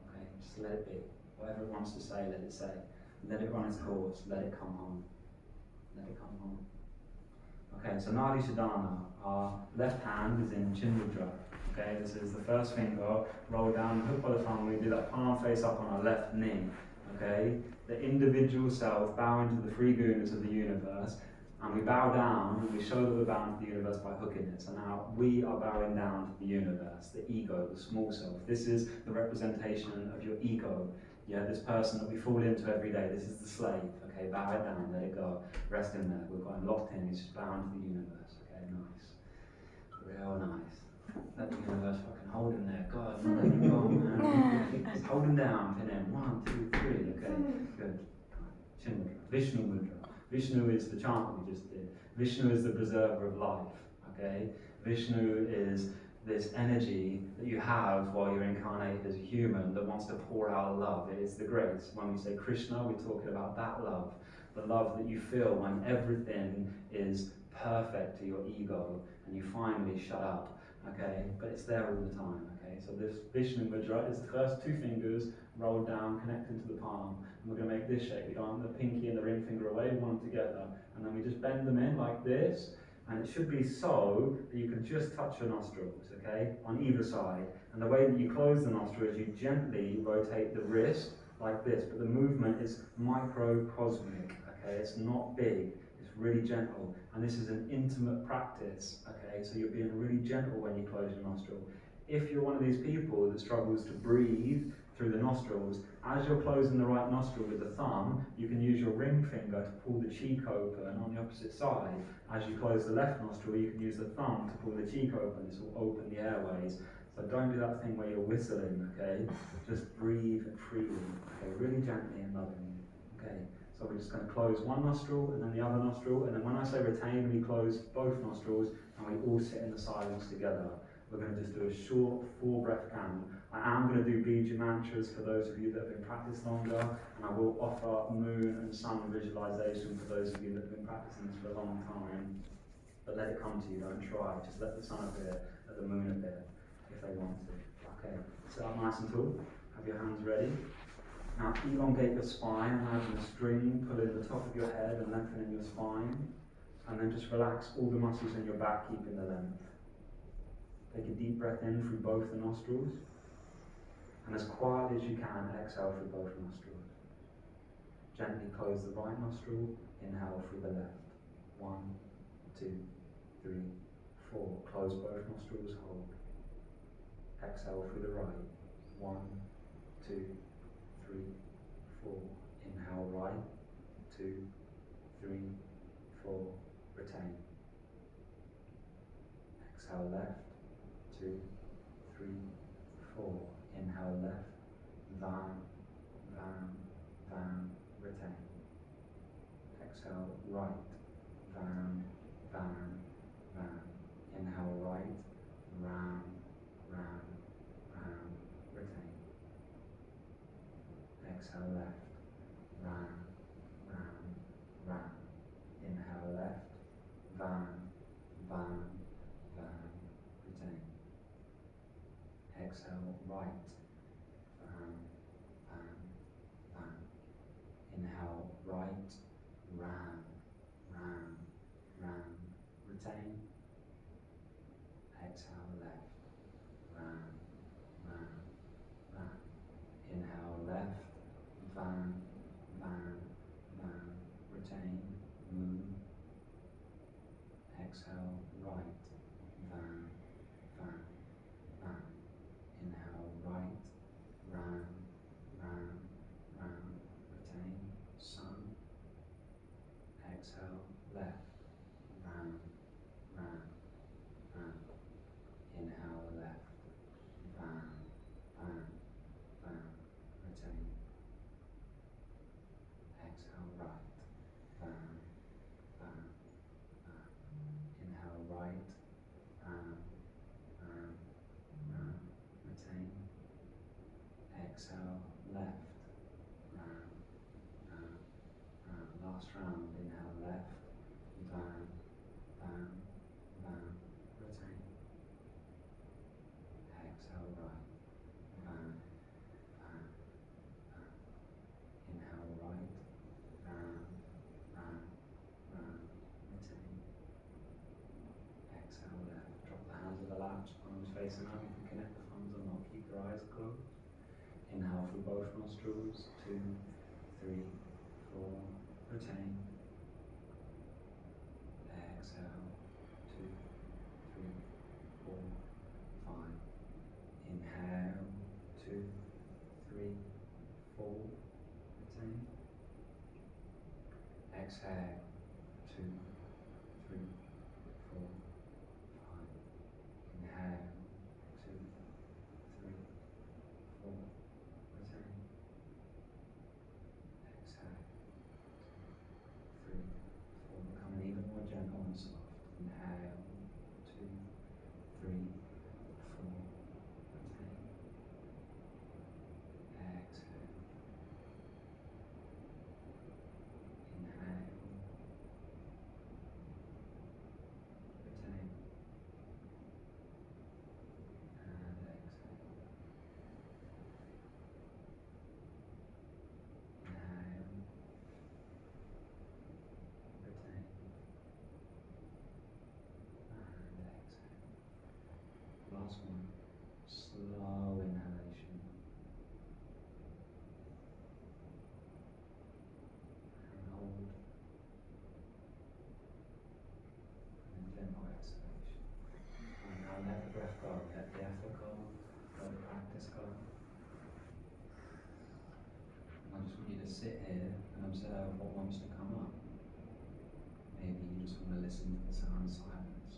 Okay? Just let it be. Whatever it wants to say, let it say. Let it run its course. Let it come home. Let it come home. Okay, so Nadi Shodhana, our left hand is in Chin Mudra. Okay, this is the first finger, roll down, hook by the thumb, we do that palm face up on our left knee. Okay, the individual self bowing to the three gunas of the universe, and we bow down and we show that we're bowing to the universe by hooking it. So now we are bowing down to the universe, the ego, the small self. This is the representation of your ego. Yeah, this person that we fall into every day. This is the slave. Okay, bow it down, let it go, rest in there. We've got him locked in, he's just bound to the universe. Okay, nice. Real nice. Let the universe fucking hold him there. God, let him go, man. Just hold him down, pin him. 1, 2, 3. Okay, good. Chin mudra. Vishnu mudra. Vishnu is the chant that we just did. Vishnu is the preserver of life. Okay, Vishnu is this energy that you have while you're incarnated as a human that wants to pour out love. It is the grace. When we say Krishna, we're talking about that love. The love that you feel when everything is perfect to your ego and you finally shut up. Okay, but it's there all the time. Okay, so this Vishnu mudra is the first two fingers rolled down, connecting to the palm, and we're going to make this shape. We don't want the pinky and the ring finger away, we want them together, and then we just bend them in like this, and it should be so that you can just touch your nostrils. Okay, on either side, and the way that you close the nostril is you gently rotate the wrist like this, but the movement is microcosmic. Okay, it's not big. Really gentle, and this is an intimate practice. Okay, so you're being really gentle when you close your nostril. If you're one of these people that struggles to breathe through the nostrils, as you're closing the right nostril with the thumb, you can use your ring finger to pull the cheek open on the opposite side. As you close the left nostril, you can use the thumb to pull the cheek open. This will open the airways. So don't do that thing where you're whistling. Okay, just breathe freely. Okay, really gently and lovingly. Okay. So we're just going to close one nostril and then the other nostril, and then when I say retain, we close both nostrils and we all sit in the silence together. We're going to just do a short 4-breath count. I am going to do bija mantras for those of you that have been practiced longer, and I will offer moon and sun visualization for those of you that have been practicing this for a long time. But let it come to you, don't try. Just let the sun appear, let the moon appear, if they want to. Okay, sit up nice and tall, have your hands ready. Now elongate your spine, imagine a string pulling the top of your head and lengthening your spine, and then just relax all the muscles in your back, keeping the length. Take a deep breath in through both the nostrils, and as quietly as you can, exhale through both nostrils. Gently close the right nostril, inhale through the left. 1, 2, 3, 4. Close both nostrils, hold. Exhale through the right. 1, 2, 3, 4. Inhale right, 2, 3, 4. Retain. Exhale left, 2, 3, 4. Inhale left, van, van, van. Retain. Exhale right, van, van, van. Inhale right, ram, ram, ram. Retain. Exhale left, ram, ram, ram. Inhale left, van, van, van. Retain. Exhale right, van, van, van. Inhale right, ram, ram, ram. Retain. Exhale left, ram, ram, ram. Inhale left, van, van, van. Retain, moon. Exhale right, van, van, van. Inhale right, ram, ram, ram. Retain, sun. Exhale left, ram, ram, ram. Inhale left, van, van, van. Retain. Exhale right, van, van, van. Inhale right, van, van, van. Retain. Exhale left, van, van, van. Last round. Inhale left, van, van, van. Retain. Exhale right, van, van, van. Inhale right, 3, 4, retain. Exhale, 2, 3, 4, 5. Inhale, 2, 3, 4, retain. Exhale, 2, 3, 4, 5. Inhale, 2, 3, 4, retain. Exhale, 3, 4. Becoming even more gentle and soft. Inhale, 2, 3, 4, retain. Exhale. Inhale. Retain. And exhale. Inhale. Retain. And exhale. Last one. Slow inhalation. And hold. And gentle exhalation. And now let the breath go. Let the effort go. Let the practice go. I just want you to sit here and observe what wants to come up. Maybe you just want to listen to the sound of silence.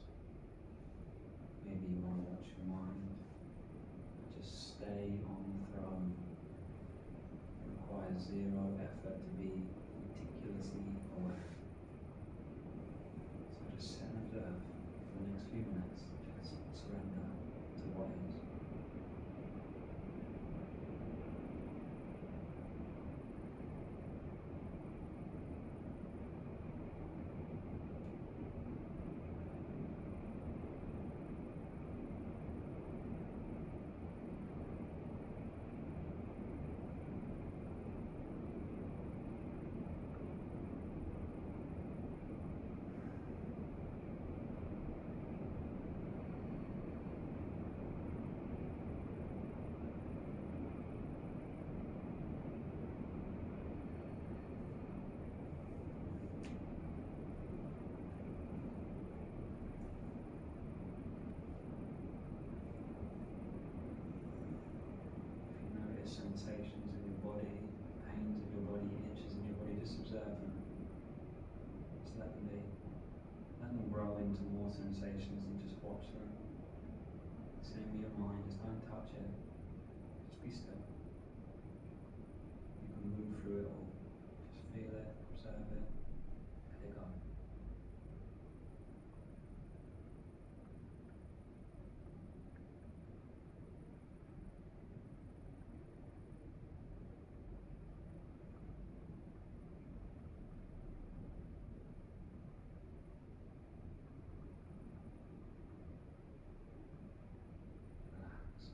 Maybe you want to watch your mind. Just stay on the throne. It requires zero effort to be meticulously aware. So just sit and observe for the next few minutes. Just surrender to what is. Sensations in your body, pains in your body, itches in your body, just observe them. Just let them be. Let them grow into more sensations and just watch them. Same with your mind, just don't touch it. Just be still. You can move through it all. Just feel it, observe it, let it go. Relax.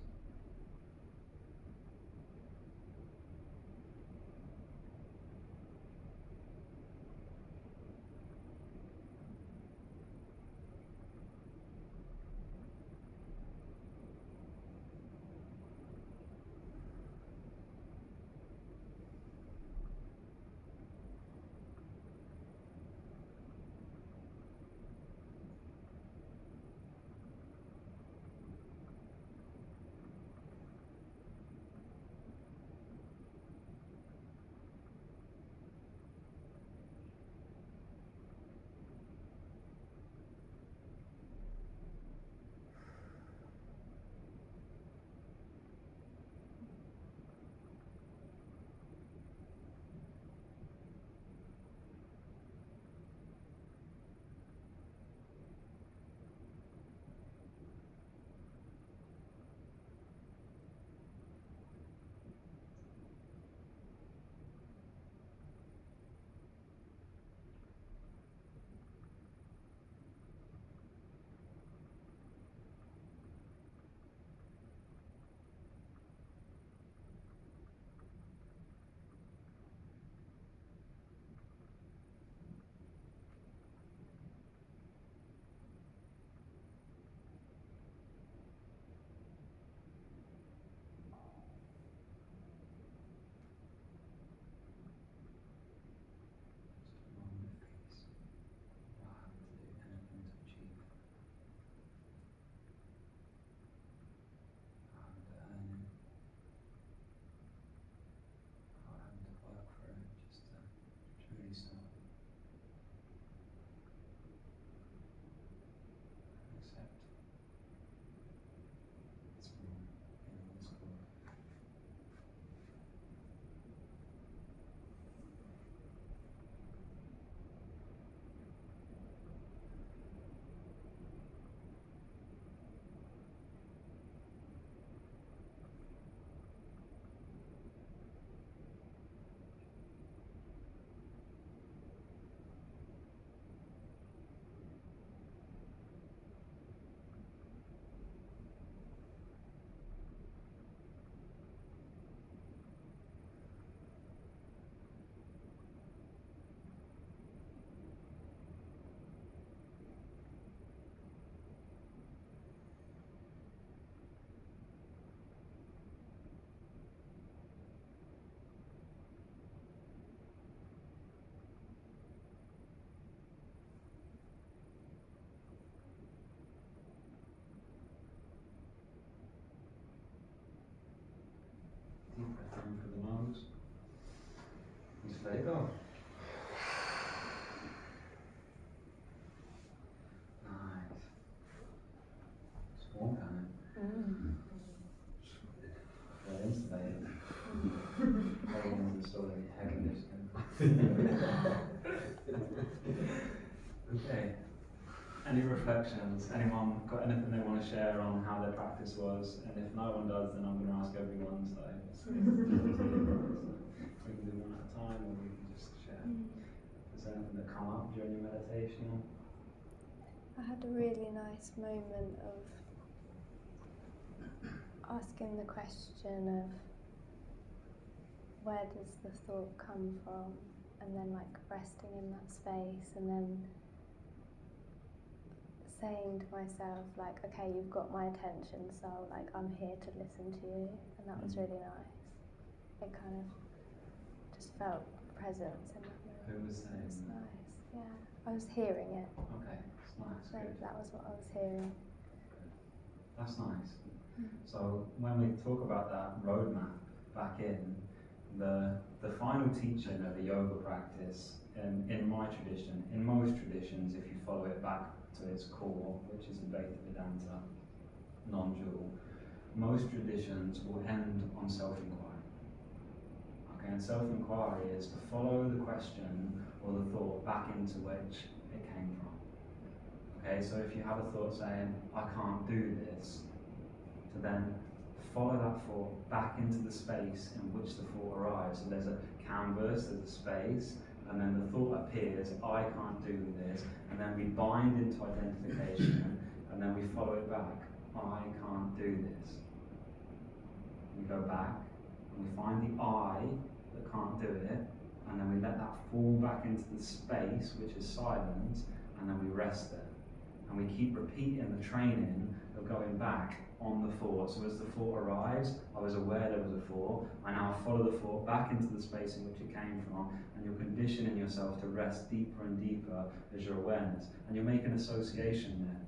in through the nose. Just let it go. Nice. It's warm down there. Well, insulated. Going into sort of air conditioning. Okay. Any reflections? Anyone got anything they want to share on how their practice was? And if no one does, then I'm going to ask everyone. So we can do one at a time, or we can just share. Is there anything that come up during your meditation? I had a really nice moment of asking the question of where does the thought come from, and then like resting in that space, and then saying to myself like, okay, you've got my attention, so like I'm here to listen to you, and that was really nice. It kind of just felt presence in that moment. Who was saying It was that? nice, yeah. I was hearing it. Okay, it's nice. So Good. that was what I was hearing. That's nice. So when we talk about that roadmap back in, the final teaching of a yoga practice, in my tradition, in most traditions, if you follow it back to its core, which is Advaita Vedanta, non-dual, most traditions will end on self-inquiry. Okay, and self-inquiry is to follow the question or the thought back into which it came from. Okay, so if you have a thought saying, I can't do this, to then follow that thought back into the space in which the thought arrives. So there's a canvas, there's a space, and then the thought appears, I can't do this, and then we bind into identification, and then we follow it back, I can't do this. We go back, and we find the I that can't do it, and then we let that fall back into the space, which is silence, and then we rest there. And we keep repeating the training of going back on the thought. So as the thought arrives, I was aware there was a thought. I now follow the thought back into the space in which it came from, and you're conditioning yourself to rest deeper and deeper as your awareness. And you're making association there.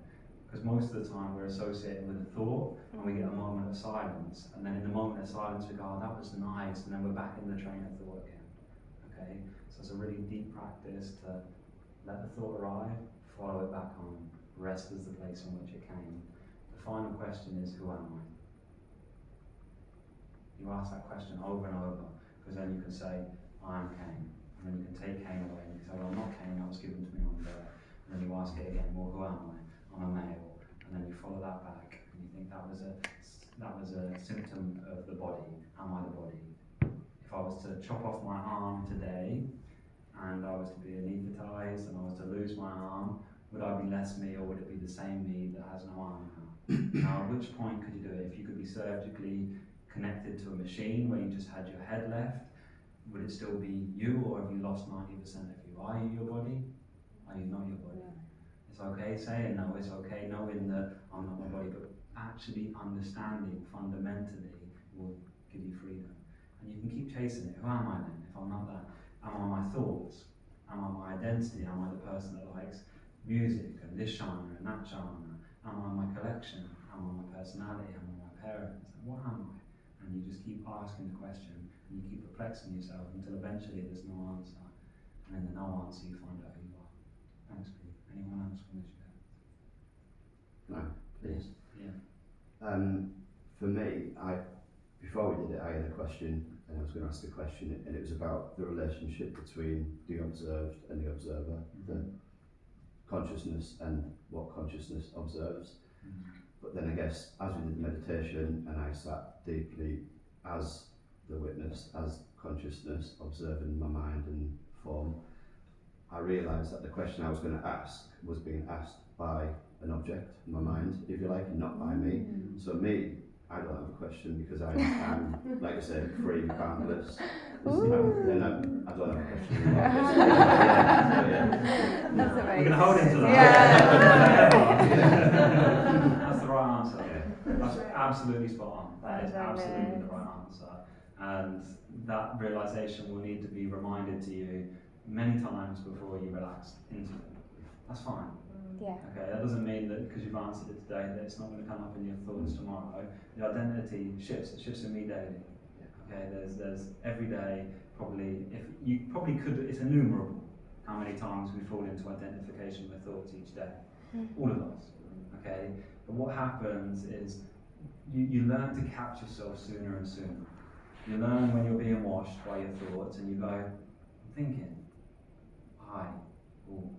Because most of the time we're associating with a thought, and we get a moment of silence. And then in the moment of silence we go, oh, that was nice, and then we're back in the train of thought again. Okay? So it's a really deep practice to let the thought arrive, follow it back on. Rest is the place in which it came. The final question is, who am I? You ask that question over and over, because then you can say, I am Cain. And then you can take Cain away and you can say, well, I'm not Cain, that was given to me on birth. And then you ask it again, well, who am I? I'm a male. And then you follow that back, and you think that was a symptom of the body. Am I the body? If I was to chop off my arm today, and I was to be anaesthetized, and I was to lose my arm, would I be less me, or would it be the same me that has no arm now? Now, at which point could you do it? If you could be surgically connected to a machine where you just had your head left, would it still be you, or have you lost 90% of you? Are you your body? Are you not your body? It's okay saying no, it's okay knowing that I'm not my body, but actually understanding fundamentally will give you freedom. And you can keep chasing it. Who am I then, if I'm not that? Am I my thoughts? Am I my identity? Am I the person that likes music and this genre and that genre? Am I my collection? Am I my personality? Am I my parents? What am I? And you just keep asking the question, and you keep perplexing yourself until eventually there's no answer. And in the no answer, you find out who you are. Thanks, Pete. Anyone else want to share? No, please. Yeah. For me, before we did it, I had a question, and I was going to ask a question, and it was about the relationship between the observed and the observer, the consciousness and what consciousness observes. But then I guess as we did meditation, and I sat deeply as the witness, as consciousness, observing my mind and form, I realised that the question I was going to ask was being asked by an object, my mind, if you like, not by me. So me, I don't have a question because I'm like I said, free, boundless. And I don't have a question. That's amazing. We're going to hold into that. Yeah. That's the right answer. That's absolutely spot on. That is absolutely the right answer. And that realisation will need to be reminded to you many times before you relax into it. That's fine. Yeah. Okay, that doesn't mean that because you've answered it today that it's not going to come up in your thoughts tomorrow. The identity shifts. It shifts in me daily. Okay, there's every day probably, if you probably could, it's innumerable how many times we fall into identification with thoughts each day. All of us. Okay, but what happens is you learn to catch yourself sooner and sooner. You learn when you're being washed by your thoughts, and you go, I'm thinking, I will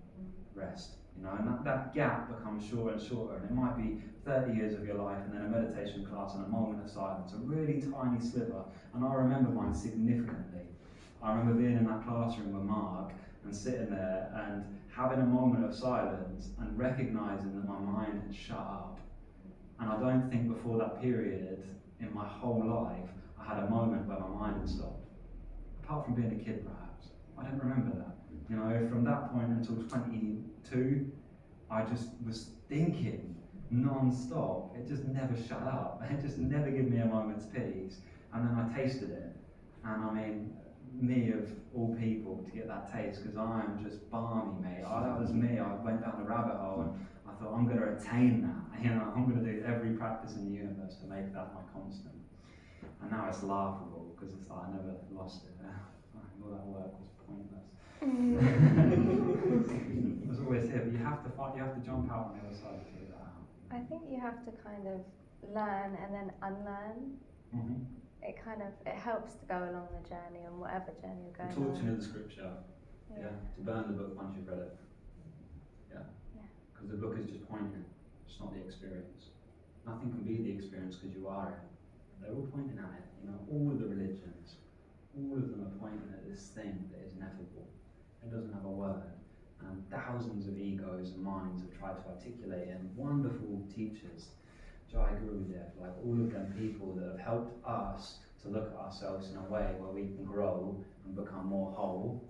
rest. You know, and that gap becomes shorter and shorter, and it might be 30 years of your life, and then a meditation class and a moment of silence, a really tiny sliver. And I remember mine significantly. I remember being in that classroom with Mark and sitting there and having a moment of silence and recognizing that my mind had shut up. And I don't think before that period in my whole life I had a moment where my mind had stopped. Apart from being a kid, perhaps. I don't remember that. You know, from that point until 22, I just was thinking non-stop. It just never shut up. It just never gave me a moment's peace. And then I tasted it. And I mean, me of all people to get that taste, because I am just balmy, mate. Oh, that was me. I went down the rabbit hole and I thought, I'm going to attain that. You know, I'm going to do every practice in the universe to make that my constant. And now it's laughable because it's like I never lost it. All that work was pointless. It was always here, but you have to fight. You have to jump out on the other side to figure that out. I think you have to kind of learn and then unlearn. Mm-hmm. It helps to go along the journey on whatever journey you're going The torture on. of the scripture. Yeah. To burn the book once you've read it. Yeah. Because the book is just pointing. It's not the experience. Nothing can be the experience because you are it. They're all pointing at it. You know, all of the religions, all of them are pointing at this thing that is ineffable. It doesn't have a word. And thousands of egos and minds have tried to articulate it. And wonderful teachers, Jai Gurudev, like all of them people that have helped us to look at ourselves in a way where we can grow and become more whole.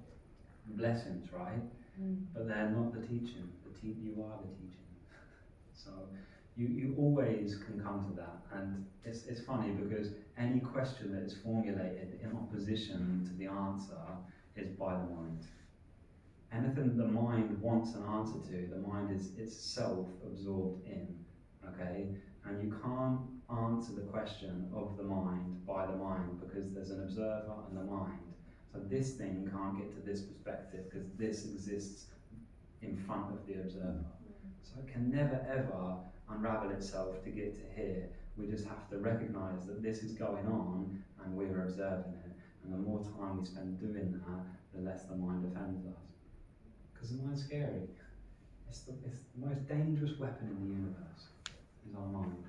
Blessings, right? But they're not the teaching. You are the teaching. So you always can come to that. And it's funny because any question that is formulated in opposition to the answer is by the mind. Anything that the mind wants an answer to, the mind is itself absorbed in. Okay? And you can't answer the question of the mind by the mind because there's an observer and the mind. So this thing can't get to this perspective because this exists in front of the observer. So it can never ever unravel itself to get to here. We just have to recognise that this is going on and we're observing it. And the more time we spend doing that, the less the mind offends us. Because the mind's scary. It's the most dangerous weapon in the universe. Is our mind.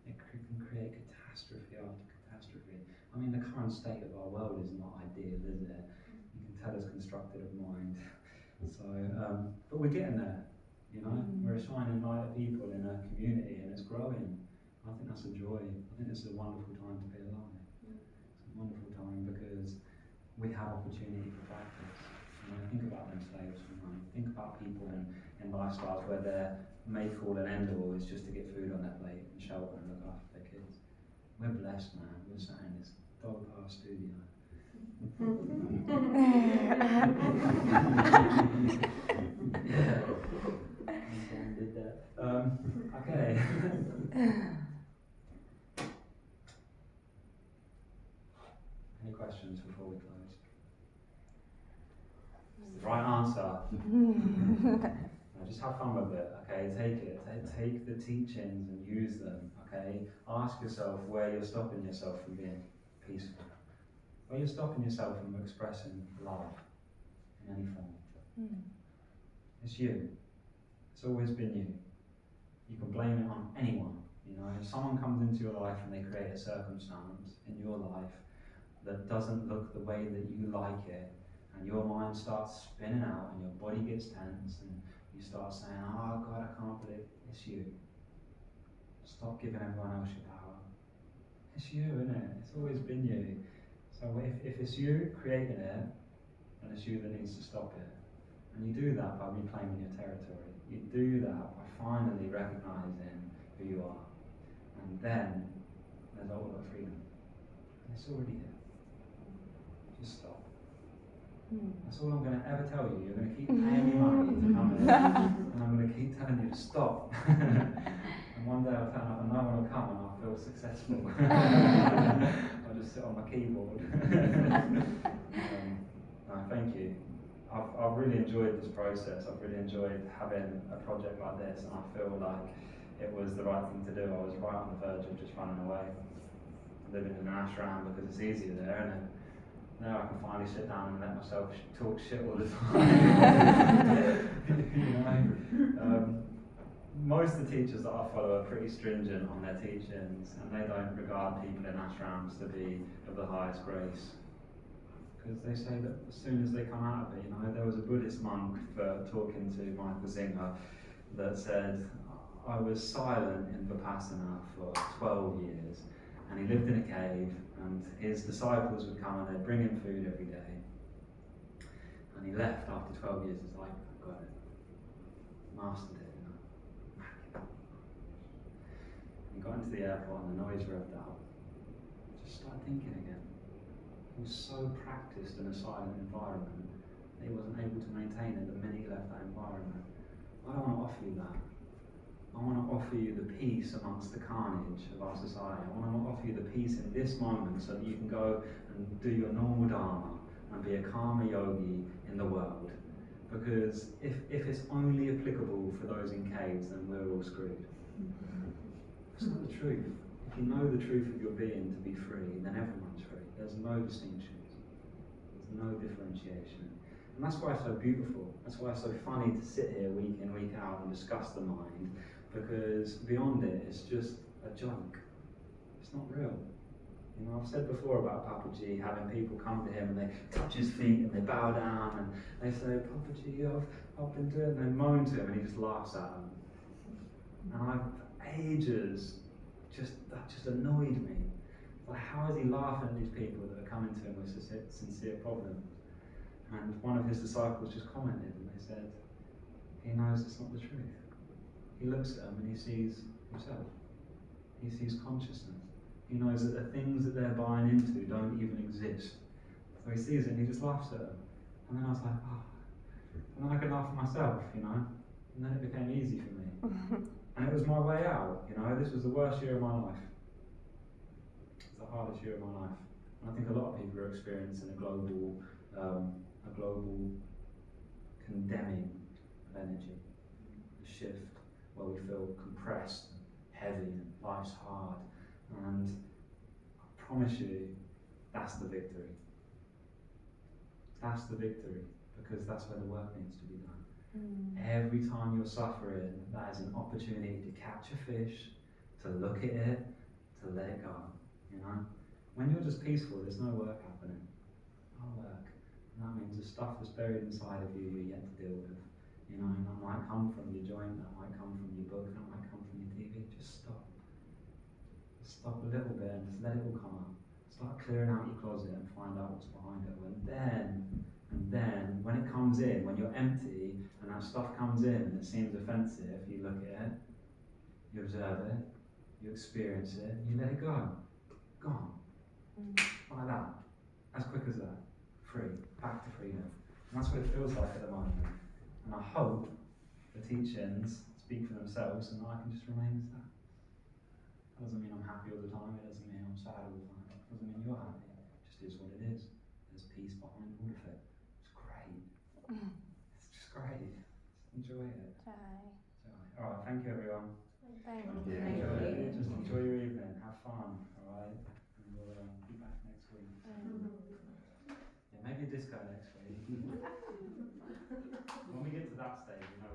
It can create catastrophe after catastrophe. I mean, the current state of our world is not ideal, is it? You can tell it's constructed of mind. So, but we're getting there. You know, we're a shining light of people in a community, and it's growing. I think that's a joy. I think it's a wonderful time to be alive. It's a wonderful time because we have opportunity for practice. You know, think about them slaves for money. Think about people in lifestyles where their make all and end all is just to get food on their plate and shelter and look after their kids. We're blessed, man. We're sat in this dog-power studio. Yeah. Someone did that. Okay. Any questions before we close? It's the right answer. Just have fun with it, okay? Take it. Take the teachings and use them, okay? Ask yourself where you're stopping yourself from being peaceful. Where you're stopping yourself from expressing love in any form. It's you. It's always been you. You can blame it on anyone. You know, if someone comes into your life and they create a circumstance in your life that doesn't look the way that you like it, and your mind starts spinning out and your body gets tense and you start saying, oh God, I can't believe it's you. Stop giving everyone else your power. It's you, isn't it? It's always been you. So if it's you creating it, then it's you that needs to stop it. And you do that by reclaiming your territory. You do that by finally recognizing who you are. And then there's ultimate freedom. And it's already here. Just stop. That's all I'm going to ever tell you. You're going to keep paying me money to come in, and I'm going to keep telling you to stop. And one day I'll turn up and no one will come and I'll feel successful. I I just sit on my keyboard. No, thank you. I've really enjoyed this process. I've really enjoyed having a project like this, and I feel like it was the right thing to do. I was right on the verge of just running away, living in an ashram because it's easier there, and then now I can finally sit down and let myself talk shit all the time. You know? Most of the teachers that I follow are pretty stringent on their teachings, and they don't regard people in ashrams to be of the highest grace. Because they say that as soon as they come out of it, you know, there was a Buddhist monk talking to Michael Singer that said, I was silent in Vipassana for 12 years, and he lived in a cave, and his disciples would come and they'd bring him food every day. And he left after 12 years. He's like, I've got it. Mastered it, you know. He got into the airport and the noise revved up. Just started thinking again. He was so practiced in a silent environment that he wasn't able to maintain it the minute he left that environment. I don't want to offer you that. I want to offer you the peace amongst the carnage of our society. I want to offer you the peace in this moment so that you can go and do your normal Dharma and be a karma yogi in the world. Because if it's only applicable for those in caves, then we're all screwed. It's not the truth. If you know the truth of your being to be free, then everyone's free. There's no distinctions. There's no differentiation. And that's why it's so beautiful. That's why it's so funny to sit here week in, week out and discuss the mind, because beyond it, it's just a joke. It's not real. You know, I've said before about Papaji having people come to him and they touch his feet and they bow down and they say, Papaji, I've been doing, and they moan to him and he just laughs at them. And I've, for ages, that just annoyed me. Like, how is he laughing at these people that are coming to him with sincere problems? And one of his disciples just commented and they said, he knows it's not the truth. He looks at them and he sees himself. He sees consciousness. He knows that the things that they're buying into don't even exist. So he sees it and he just laughs at them. And then I was like, oh. And then I could laugh at myself, you know. And then it became easy for me. And it was my way out, you know. This was the worst year of my life. It's the hardest year of my life. And I think a lot of people are experiencing a global condemning of energy. A shift where we feel compressed, heavy, and life's hard. And I promise you, that's the victory. That's the victory, because that's where the work needs to be done. Every time you're suffering, that is an opportunity to catch a fish, to look at it, to let it go. You know, when you're just peaceful, there's no work happening. No work. And that means the stuff that's buried inside of you, you're yet to deal with. You know, and that might come from your joint, that might come from your book, that might come from your TV. Just stop. Just stop a little bit and just let it all come up. Start clearing out your closet and find out what's behind it. And then, when it comes in, when you're empty and that stuff comes in and it seems offensive, you look at it, you observe it, you experience it, and you let it go. Gone. Like that. As quick as that. Free. Back to freedom. And that's what it feels like at the moment. And I hope the teachings speak for themselves and I can just remain as that. That doesn't mean I'm happy all the time, it doesn't mean I'm sad all the time, it doesn't mean you're happy. It just is what it is. There's peace behind all of it. It's great. It's just great. Just enjoy it. Alright, thank you everyone. Thank you. Just enjoy your evening, have fun, alright? And we'll be back next week. Yeah, maybe a disco next week. When we get to that stage, you know.